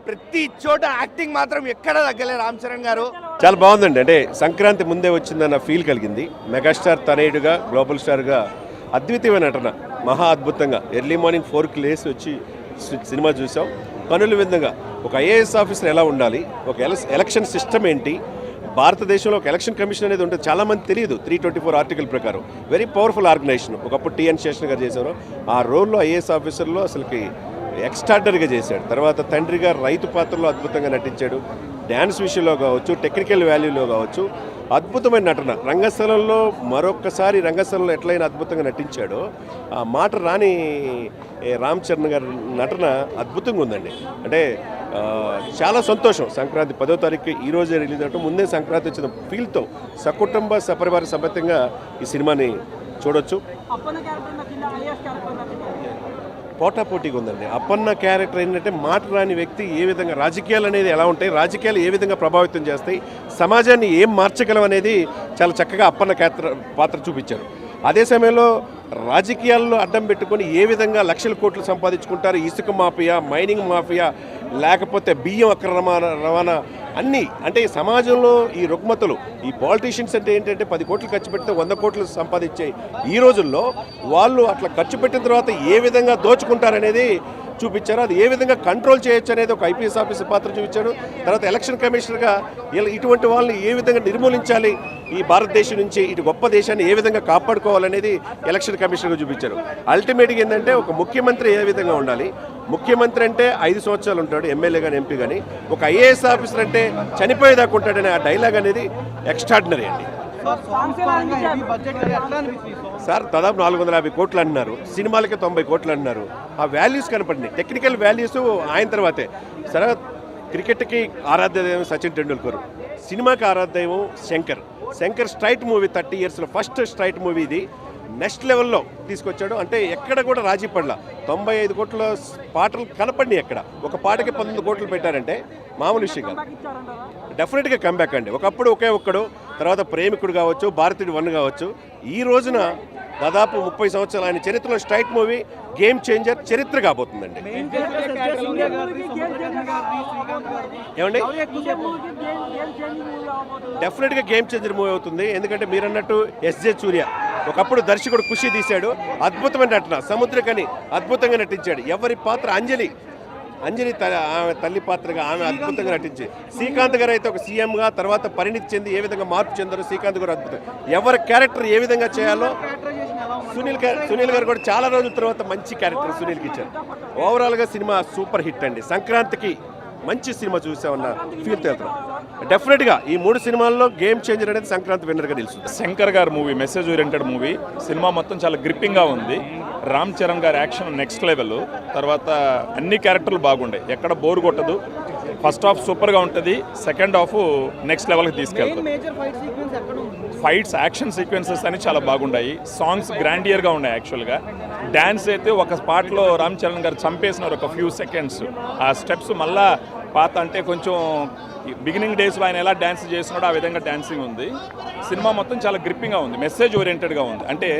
ప్రతి చోట యాక్టింగ్ మాత్రం ఎక్కడ తగ్గలే రామ్ చరణ్ గారు. చాలా బాగుందండి. అంటే సంక్రాంతి ముందే వచ్చిందన్న ఫీల్ కలిగింది. మెగాస్టార్ తనయుడుగా గ్లోబల్ స్టార్గా అద్వితీయమైన నటన, మహా అద్భుతంగా. ఎర్లీ మార్నింగ్ 4కి లేసి వచ్చి సినిమా చూసాం. కనుల విధంగా ఒక ఐఏఎస్ ఆఫీసర్ ఎలా ఉండాలి, ఒక ఎలక్షన్ సిస్టమ్ ఏంటి, భారతదేశంలో ఒక ఎలక్షన్ కమిషన్ అనేది ఉంటుంది, చాలామంది తెలియదు. 324 ఆర్టికల్ ప్రకారం వెరీ పవర్ఫుల్ ఆర్గనైజేషన్. ఒకప్పుడు టిఎన్ శేషన్ గారు చేశారు. ఆ రోల్లో ఐఏఎస్ ఆఫీసర్లో అసలుకి ఎక్స్ట్రాడనరీగా చేశాడు. తర్వాత తండ్రిగా రైతు పాత్రలో అద్భుతంగా నటించాడు. డ్యాన్స్ విషయంలో కావచ్చు, టెక్నికల్ వాల్యూలో కావచ్చు, అద్భుతమైన నటన. రంగస్థలంలో మరొక్కసారి రంగస్థలంలో ఎట్లయినా అద్భుతంగా నటించాడో ఆ మాట రాని రామ్ చరణ్ గారి నటన అద్భుతంగా ఉందండి. అంటే చాలా సంతోషం. సంక్రాంతి 10వ తారీఖు ఈరోజే రిలీజ్ అవటం, ముందే సంక్రాంతి వచ్చిన ఫీల్తో సకుటుంబ సపరివార సమేతంగా ఈ సినిమాని చూడొచ్చు. పోటాపోటీగా ఉందండి. అప్పన్న క్యారెక్టర్ ఏంటంటే మాట రాని వ్యక్తి, ఏ విధంగా రాజకీయాలు అనేది ఎలా ఉంటాయి, రాజకీయాలు ఏ విధంగా ప్రభావితం చేస్తాయి, సమాజాన్ని ఏం మార్చగలం అనేది చాలా చక్కగా అప్పన్న పాత్ర చూపించారు. అదే సమయంలో రాజకీయాల్లో అడ్డం పెట్టుకొని ఏ విధంగా లక్షల కోట్లు సంపాదించుకుంటారు, ఇసుక మాఫియా, మైనింగ్ మాఫియా, లేకపోతే బియ్యం అక్రమ రవాణా, అన్నీ. అంటే సమాజంలో ఈ రుగ్మతలు, ఈ పాలిటీషియన్స్ అంటే ఏంటంటే 10 కోట్లు ఖర్చు పెడితే 100 కోట్లు సంపాదించే ఈ రోజుల్లో వాళ్ళు అట్లా ఖర్చు పెట్టిన తర్వాత ఏ విధంగా దోచుకుంటారనేది చూపించారు. అది ఏ విధంగా కంట్రోల్ చేయొచ్చు అనేది ఒక ఐపీఎస్ ఆఫీసర్ పాత్ర చూపించాడు. తర్వాత ఎలక్షన్ కమిషనర్గా ఇటువంటి వాళ్ళని ఏ విధంగా నిర్మూలించాలి, ఈ భారతదేశం నుంచి ఇటు గొప్ప దేశాన్ని ఏ విధంగా కాపాడుకోవాలనేది ఎలక్షన్ కమిషనర్గా చూపించారు. అల్టిమేట్గా ఏంటంటే ఒక ముఖ్యమంత్రి ఏ విధంగా ఉండాలి, ముఖ్యమంత్రి అంటే 5 సంవత్సరాలు ఉంటాడు, ఎమ్మెల్యే కానీ ఎంపీ కానీ, ఒక ఐఏఎస్ ఆఫీసర్ అంటే చనిపోయేదాకా ఉంటాడనే ఆ డైలాగ్ అనేది ఎక్స్ట్రాడినరీ అండి. సార్ దాదాపు 450 కోట్లు అంటున్నారు, సినిమాలకి 90 కోట్లు అంటున్నారు. ఆ వాల్యూస్ కనపడినాయి, టెక్నికల్ వాల్యూస్ ఆయన తర్వాతే. సరే, క్రికెట్కి ఆరాధ్యదైవం సచిన్ టెండూల్కర్, సినిమాకి ఆరాధ్యదైవం శంకర్ స్ట్రైట్ మూవీ 30 ఇయర్స్లో ఫస్ట్ స్ట్రైట్ మూవీ ఇది. నెక్స్ట్ లెవెల్లో తీసుకొచ్చాడు. అంటే ఎక్కడ కూడా రాజీ పడలా. 95 కోట్ల పాటలు కనపడినాయి. ఎక్కడ ఒక పాటకి 19 కోట్లు పెట్టారంటే మామూలు విషయం కాదు. డెఫినెట్గా కంబ్యాక్ అండి. ఒకప్పుడు ఒకే ఒక్కడు, తర్వాత ప్రేమికుడు కావచ్చు, భారతీయుడు 1 కావచ్చు. ఈ రోజున దాదాపు 30 సంవత్సరాలు ఆయన చరిత్రలో స్ట్రైట్ మూవీ గేమ్ చేంజర్ చరిత్ర కాబోతుందండి. ఏమండి, డెఫినెట్గా గేమ్ చేంజర్ మూవీ అవుతుంది. ఎందుకంటే మీరు అన్నట్టు ఎస్జే సూర్య ఒకప్పుడు దర్శకుడు ఖుషి తీశాడు, అద్భుతమైన నటన. సముద్రకని అద్భుతంగా నటించాడు. ఎవరి పాత్ర అంజలి ఆమె తల్లి పాత్రగా ఆమె అద్భుతంగా నటించి, శ్రీకాంత్ గారు అయితే ఒక సీఎంగా తర్వాత పరిణితి చెంది ఏ విధంగా మార్పు చెందారు శ్రీకాంత్ గారు అద్భుతం. ఎవరి క్యారెక్టర్ ఏ విధంగా చేయాలో సునీల్ గారు కూడా చాలా రోజుల తర్వాత మంచి క్యారెక్టర్ సునీల్కి ఇచ్చారు. ఓవరాల్గా సినిమా సూపర్ హిట్ అండి. సంక్రాంతికి మంచి సినిమా చూసామన్న ఫీల్ తెలుతున్నాం. డెఫినెట్గా ఈ 3 సినిమాల్లో గేమ్ చేంజర్ అనేది సంక్రాంతి విన్నర్గా నిలుస్తుంది. శంకర్ గారి movie message oriented movie. Cinema మొత్తం చాలా గ్రిప్పింగ్గా ఉంది. రామ్ చరణ్ గారి యాక్షన్ నెక్స్ట్ లెవెల్. తర్వాత అన్ని క్యారెక్టర్లు బాగుంటాయి, ఎక్కడ బోర్ కొట్టదు. ఫస్ట్ హాఫ్ సూపర్గా ఉంటుంది, సెకండ్ హాఫ్ నెక్స్ట్ లెవెల్కి తీసుకెళ్తుంది. ఫైట్స్, యాక్షన్ సీక్వెన్సెస్ అని చాలా బాగున్నాయి. సాంగ్స్ గ్రాండియర్గా ఉన్నాయి. యాక్చువల్గా డ్యాన్స్ అయితే ఒక స్పాట్లో రామ్ చరణ్ గారు చంపేసినారు ఒక ఫ్యూ సెకండ్స్. ఆ స్టెప్స్ మళ్ళా పాత అంటే కొంచెం బిగినింగ్ డేస్లో ఆయన ఎలా డ్యాన్స్ చేస్తున్నాడో ఆ విధంగా డ్యాన్సింగ్ ఉంది. సినిమా మొత్తం చాలా గ్రిప్పింగ్గా ఉంది, మెసేజ్ ఓరియంటెడ్గా ఉంది. అంటే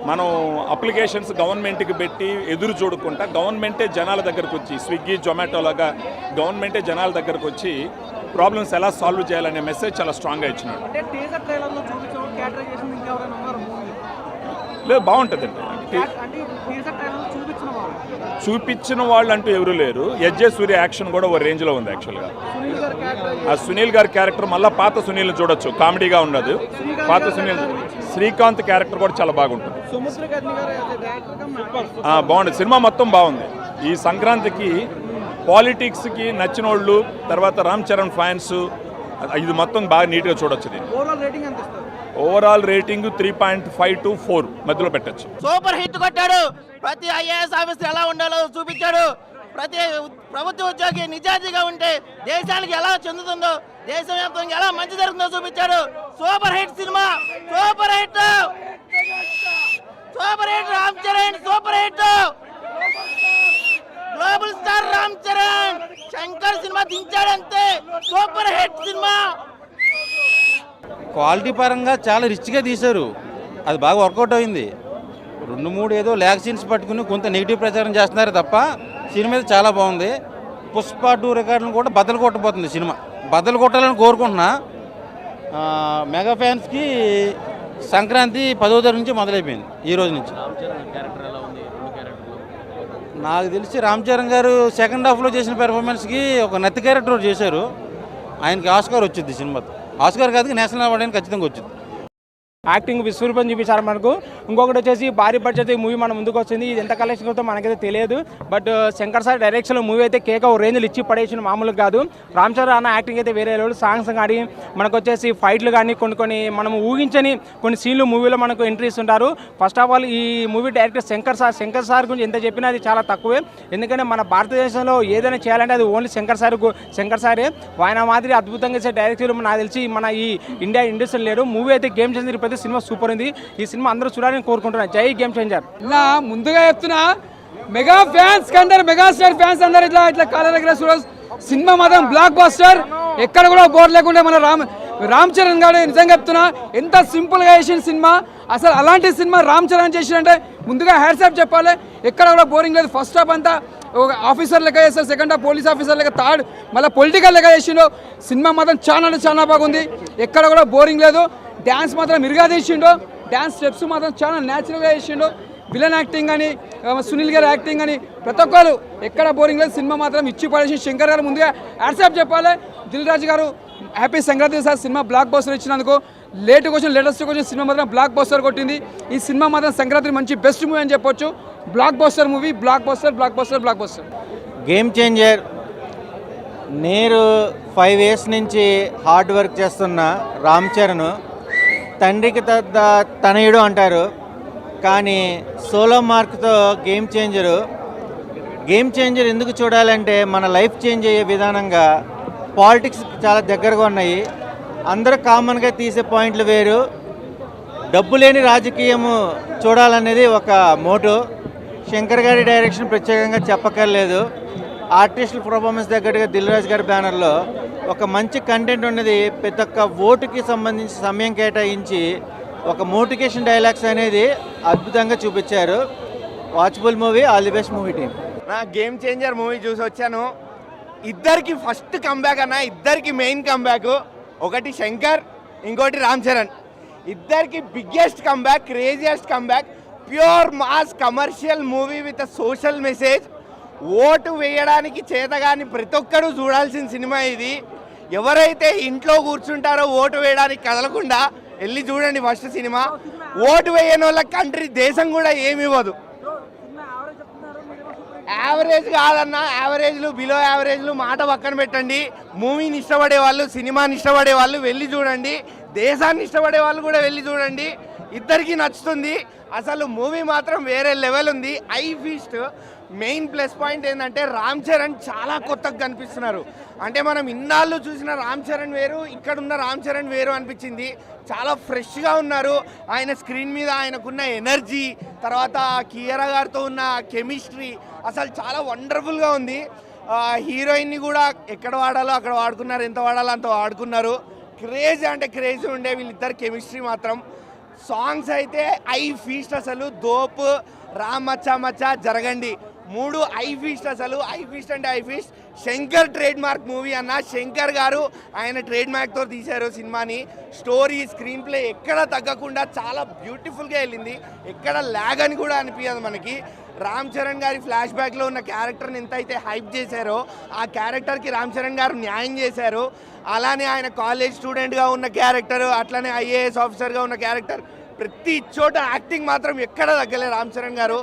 మనం అప్లికేషన్స్ గవర్నమెంట్కి పెట్టి ఎదురు చూడకుండా గవర్నమెంటే జనాల దగ్గరకు వచ్చి, స్విగ్గీ జొమాటో లాగా గవర్నమెంటే జనాల దగ్గరకు వచ్చి ప్రాబ్లమ్స్ ఎలా సాల్వ్ చేయాలనే మెసేజ్ చాలా స్ట్రాంగ్గా ఇచ్చినాడు. లేదు, బాగుంటుందండి. చూపించిన వాళ్ళు అంటూ ఎవరు లేరు. ఎస్జే సూర్య యాక్షన్ కూడా ఓ రేంజ్లో ఉంది. యాక్చువల్గా ఆ సునీల్ గారి క్యారెక్టర్ మళ్ళీ పాత సునీల్ని చూడొచ్చు, కామెడీగా ఉండదు. పాత సునీల్, శ్రీకాంత్ క్యారెక్టర్ కూడా చాలా బాగుంటుంది. బాగుంది, సినిమా మొత్తం బాగుంది. ఈ సంక్రాంతికి పాలిటిక్స్కి నచ్చిన వాళ్ళు, తర్వాత రామ్ చరణ్ ఫ్యాన్స్, ఇది మొత్తం బాగా నీట్గా చూడొచ్చు. ఓవరాల్ రేటింగ్ 3.5 to 4 మధ్యలో పెట్టచ్చు. సూపర్ హిట్ కొట్టాడు. ప్రతి ఐఏఎస్ ఆఫీసర్ ఎలా ఉండాలో చూపించాడు. ప్రతి ప్రభుత్వ ఉద్యోగి నిజాయితీగా ఉంటే దేశానికి ఎలా చెందుతుందో, దేశవ్యాప్తంగా ఎలా మంచి జరుగుతుందో చూపించాడు. Super hit cinema, super hit Ram Charan, super hit global star Ram Charan. Shankar cinema దించాడంతే, సూపర్ హిట్ సినిమా. క్వాలిటీ పరంగా చాలా రిచ్గా తీశారు, అది బాగా వర్కౌట్ అయింది. 2-3 ఏదో ల్యాక్ సీన్స్ పట్టుకుని కొంత నెగిటివ్ ప్రచారం చేస్తున్నారు తప్ప సినిమా చాలా బాగుంది. పుష్ప 2 రికార్డులను కూడా బద్దలు కొట్టబోతుంది సినిమా. బద్దలు కొట్టాలని కోరుకుంటున్నా. మెగా ఫ్యాన్స్కి సంక్రాంతి 10వ తారీఖు నుంచి మొదలైపోయింది, ఈ రోజు నుంచి. నాకు తెలిసి రామ్ చరణ్ గారు సెకండ్ హాఫ్లో చేసిన పెర్ఫార్మెన్స్కి ఒక నత్తి క్యారెక్టర్ చేశారు. ఆయనకి ఆస్కార్ వచ్చింది సినిమాతో. ఆస్కార్ కాదు, నేషనల్ అవార్డు అని ఖచ్చితంగా వచ్చింది. యాక్టింగ్ విశ్వరూపం చూపించారు మనకు. ఇంకొకటి వచ్చేసి భారీ బడ్జెట్ మూవీ మన ముందుకు వచ్చింది. ఇది ఎంత కలెక్షన్ అవుతుందో మనకైతే తెలియదు. బట్ శంకర్ సార్ డైరెక్షన్లో మూవీ అయితే కేక ఓ రేంజ్లు ఇచ్చి పడేసిన మామూలుగా కాదు. రామ్ చరణ్ అన్న యాక్టింగ్ అయితే వేరే లెవెల్. సాంగ్స్ కానీ మనకు వచ్చేసి ఫైట్లు కానీ కొన్ని మనం ఊహించని కొన్ని సీన్లు మూవీలో మనకు ఎంట్రీస్ ఉంటారు. ఫస్ట్ ఆఫ్ ఆల్ ఈ మూవీ డైరెక్టర్ శంకర్ సార్ గురించి ఎంత చెప్పినా అది చాలా తక్కువే. ఎందుకంటే మన భారతదేశంలో ఏదైనా చేయాలంటే అది ఓన్లీ శంకర్ సారే. ఆయన మాదిరి అద్భుతంగా చేసే డైరెక్టర్ నాకు తెలిసి మన ఈ ఇండియా ఇండస్ట్రీ లేడు. మూవీ అయితే గేమ్ చేంజర్. సినిమా సూపర్ ఉంది. ఈ సినిమా అందరూ చూడాలని కోరుకుంటున్నాను. జై గేమ్ చేంజర్. ఇలా ముందుగా చెప్తున్నా, మెగా ఫ్యాన్స్ అందరు, మెగాస్టార్ ఫ్యాన్స్ అందరు ఇట్లా కాలేజ్ దగ్గర చూడాలి. సినిమా మాత్రం బ్లాక్ బస్టర్, ఎక్కడ కూడా బోర్ లేకుండా మన రామ్ చరణ్ గారు నిజంగా చెప్తున్నా ఎంత సింపుల్గా చేసిన సినిమా. అసలు అలాంటి సినిమా రామ్ చరణ్ చేసినంటే ముందుగా హ్యాట్సాప్ చెప్పాలి. ఎక్కడ కూడా బోరింగ్ లేదు. ఫస్ట్ హాఫ్ అంతా ఒక ఆఫీసర్ లెక్క చేస్తారు, సెకండ్ హాఫ్ పోలీస్ ఆఫీసర్ లెక్క, థర్డ్ మళ్ళీ పొలిటికల్ లెక్క చేసిండు. సినిమా మాత్రం చాలా బాగుంది. ఎక్కడ కూడా బోరింగ్ లేదు. డ్యాన్స్ మాత్రం మిరుగా తీసిండు. డ్యాన్స్ స్టెప్స్ మాత్రం చాలా న్యాచురల్గా చేసిండు. విలన్ యాక్టింగ్ కానీ, సునీల్ గారి యాక్టింగ్ కానీ ప్రతి ఒక్కరు ఎక్కడ బోరింగ్ లేదు. సినిమా మాత్రం ఇచ్చి పడేసి శంకర్ గారు ముందుగా హ్యాట్సాప్ చెప్పాలి. దిల్ రాజు గారు happy Sankranti sir. Cinema block buster ఇచ్చినందుకు. లేటెస్ట్ క్వశ్చన్ సినిమా మాత్రం బ్లాక్ బస్టర్ కొట్టింది. ఈ సినిమా మాత్రం సంక్రాంతి మంచి బెస్ట్ మూవీ అని చెప్పొచ్చు. Block buster movie, block buster. Game changer. నేను 5 years నుంచి హార్డ్ వర్క్ చేస్తున్న రామ్ చరణ్ తండ్రికి తనయుడు అంటారు, కానీ సోలో మార్క్తో గేమ్ చేంజర్ ఎందుకు చూడాలంటే మన లైఫ్ చేంజ్ అయ్యే విధానంగా పాలిటిక్స్ చాలా దగ్గరగా ఉన్నాయి. అందరూ కామన్గా తీసే పాయింట్లు వేరు. డబ్బు లేని రాజకీయము చూడాలనేది ఒక మోటో. శంకర్ గారి డైరెక్షన్ ప్రత్యేకంగా చెప్పక్కర్లేదు. ఆర్టిస్టుల పర్ఫార్మెన్స్ తగ్గట్టుగా దిల్ రాజు గారి బ్యానర్లో ఒక మంచి కంటెంట్ ఉన్నది. ప్రతి ఒక్క ఓటుకి సంబంధించి సమయం కేటాయించి ఒక మోటివేషన్ డైలాగ్స్ అనేది అద్భుతంగా చూపించారు. Watchable movie. All the best movie team. నా గేమ్ చేంజర్ మూవీ చూసి వచ్చాను. ఇద్దరికి ఫస్ట్ కంబ్యాక్ అన్న, ఇద్దరికి మెయిన్ కంబ్యాక్. ఒకటి శంకర్, ఇంకోటి రామ్ చరణ్. ఇద్దరికి biggest comeback, craziest comeback. Pure mass commercial movie with social message. Vote వేయడానికి చేతగాని ప్రతి ఒక్కరూ చూడాల్సిన సినిమా ఇది. ఎవరైతే ఇంట్లో కూర్చుంటారో ఓటు వేయడానికి కదలకుండా వెళ్ళి చూడండి ఫస్ట్ సినిమా. ఓటు వేయని వాళ్ళ కంట్రీ, దేశం కూడా ఏమి ఇవ్వదు. యావరేజ్ కాదన్న, యావరేజ్లు, బిలో యావరేజ్లు మాట పక్కన పెట్టండి. మూవీని ఇష్టపడే వాళ్ళు, సినిమాని ఇష్టపడే వాళ్ళు వెళ్ళి చూడండి. దేశాన్ని ఇష్టపడే వాళ్ళు కూడా వెళ్ళి చూడండి. ఇద్దరికి నచ్చుతుంది. అసలు మూవీ మాత్రం వేరే లెవెల్ ఉంది. I feast. Main plus point ఏంటంటే రామ్ చరణ్ చాలా కొత్తగా కనిపిస్తున్నారు. అంటే మనం ఇన్నాళ్ళు చూసిన రామ్ చరణ్ వేరు, ఇక్కడున్న రామ్ చరణ్ వేరు అనిపించింది. చాలా ఫ్రెష్గా ఉన్నారు. ఆయన స్క్రీన్ మీద ఆయనకున్న ఎనర్జీ, తర్వాత కియారా గారితో ఉన్న కెమిస్ట్రీ అసలు చాలా వండర్ఫుల్గా ఉంది. హీరోయిన్ని కూడా ఎక్కడ వాడాలో అక్కడ వాడుకున్నారు, ఎంత వాడాలో అంత వాడుకున్నారు. క్రేజీ అంటే క్రేజీ ఉండే వీళ్ళిద్దరు కెమిస్ట్రీ మాత్రం. సాంగ్స్ అయితే ఐ ఫీస్ట్. అసలు దోప్, రామ్ మచ్చా మచ్చా, జరగండి, 3 ఐ ఫీస్ట్. అసలు ఐ ఫీస్ట్ అంటే I feast. Shankar trade mark movie అన్న. శంకర్ గారు ఆయన ట్రేడ్ మార్క్తో తీశారు సినిమాని. స్టోరీ, స్క్రీన్ ప్లే ఎక్కడ తగ్గకుండా చాలా బ్యూటిఫుల్గా వెళ్ళింది. ఎక్కడ ల్యాగ్ అని కూడా అనిపించదు మనకి. రామ్ చరణ్ గారి ఫ్లాష్ బ్యాక్లో ఉన్న క్యారెక్టర్ని ఎంత అయితే హైప్ చేశారో ఆ క్యారెక్టర్కి రామ్ చరణ్ గారు న్యాయం చేశారు. అలానే ఆయన కాలేజ్ స్టూడెంట్గా ఉన్న క్యారెక్టర్, అట్లనే ఐఏఎస్ ఆఫీసర్గా ఉన్న క్యారెక్టర్, ప్రతి చోట యాక్టింగ్ మాత్రం ఎక్కడ తగ్గలేదు రామ్ చరణ్ గారు.